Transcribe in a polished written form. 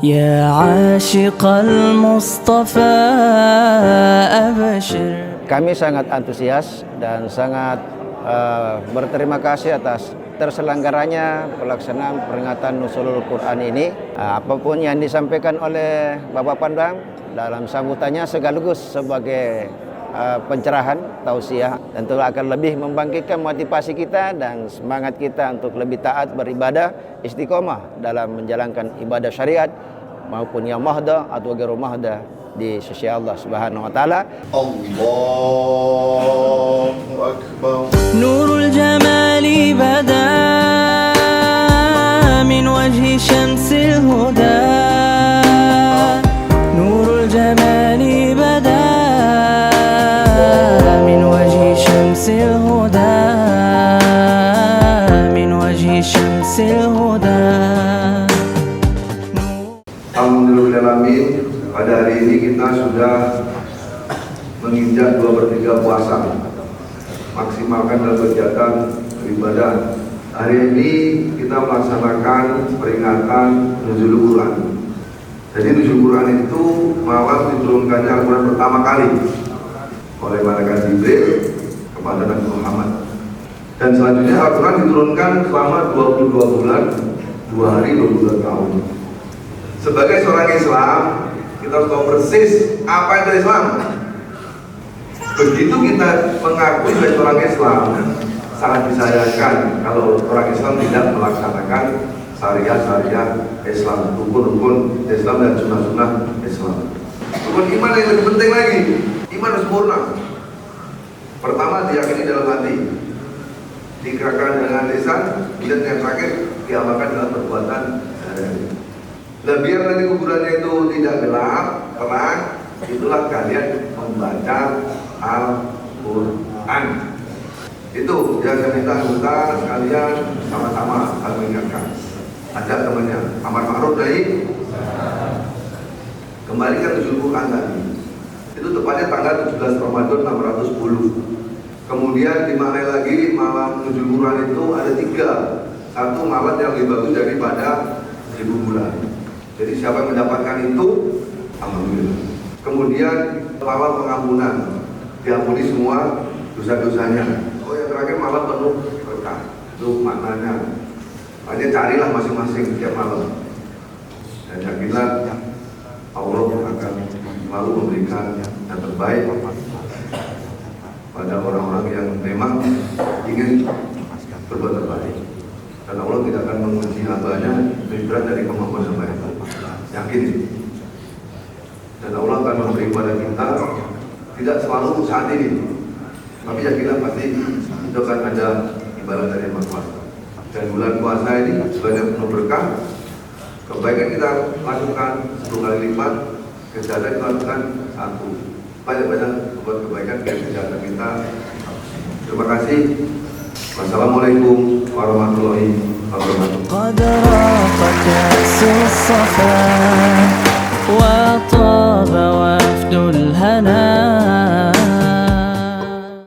يا عاشق المصطفى أبشر. Kami sangat antusias dan sangat berterima kasih atas terselenggaranya pelaksanaan peringatan Nuzulul Quran ini. Apapun yang disampaikan oleh Bapak Pangdam dalam sambutannya sekaligus sebagai pencerahan, tausiah, tentu akan lebih membangkitkan motivasi kita dan semangat kita untuk lebih taat beribadah, istiqomah dalam menjalankan ibadah syariat maupun yang mahda atau ghairu mahda di sisi Allah Subhanahu wa taala. Allahu akbar. Nurul jamali bada min wajhi syamsil huda. Nurul jamali bada min wajhi syamsil huda. Min wajhi syamsil huda. Alhamdulillahirrahmanirrahim. Pada hari ini kita sudah menginjak 2/3 puasa. Maksimalkan dalam kegiatan beribadah. Hari ini kita melaksanakan peringatan Nuzulul Quran. Jadi Nuzulul Quran itu malam diturunkannya Al-Quran pertama kali oleh malaikat Jibril kepada Nabi Muhammad. Dan selanjutnya Al-Quran diturunkan selama 22 bulan, 2 hari, 22 tahun. Sebagai seorang Islam, kita harus tahu persis apa itu Islam. Begitu kita mengakui sebagai seorang Islam, sangat disayangkan kalau orang Islam tidak melaksanakan syariat-syariat Islam, rukun-rukun Islam dan sunnah-sunnah Islam. Rukun iman yang lebih penting lagi, iman harus sempurna. Pertama, diyakini dalam hati, digerakkan dengan lisan, dan yang terakhir diamalkan dalam perbuatan sehari-hari. Dan biar nanti kuburannya itu tidak gelap, terang, itulah kalian membaca Al-Quran. Itu yang saya minta anggota sekalian sama-sama saling mengingatkan. Ajak temannya, amar ma'ruf nahi. Kembalikan Nuzulul Quran tadi. Itu tepatnya tanggal 17 Ramadan 610. Kemudian dimaknai lagi malam Nuzulul Quran itu ada 3. Satu malam yang lebih bagus daripada 1000 bulan. Jadi siapa yang mendapatkan itu, alhamdulillah. Kemudian malam pengampunan, diampuni semua dosa-dosanya. Oh, yang terakhir malam penuh berkah. Itu maknanya. Hanya carilah masing-masing tiap malam. Dan yakinlah Allah akan selalu memberikan yang terbaik pada orang-orang yang memang ingin berbuat terbaik. Dan Allah tidak akan menguji hambanya lebih berat dari kemampuan hamba itu. Yakin. Dan Allah akan memberi kepada kita tidak selalu saat ini, tapi yakinlah pasti itu akan ada imbalan dari Yang Maha Kuasa. Dan bulan puasa ini sebanyak penuh berkah. Kebaikan kita lakukan 10 kali lipat, kejahatan kita lakukan 1. Banyak-banyak buat kebaikan dan kejahatan kita. Terima kasih. Wassalamualaikum warahmatullahi wabarakatuh. قد راق كأس الصفا وطاب وفد الهنا.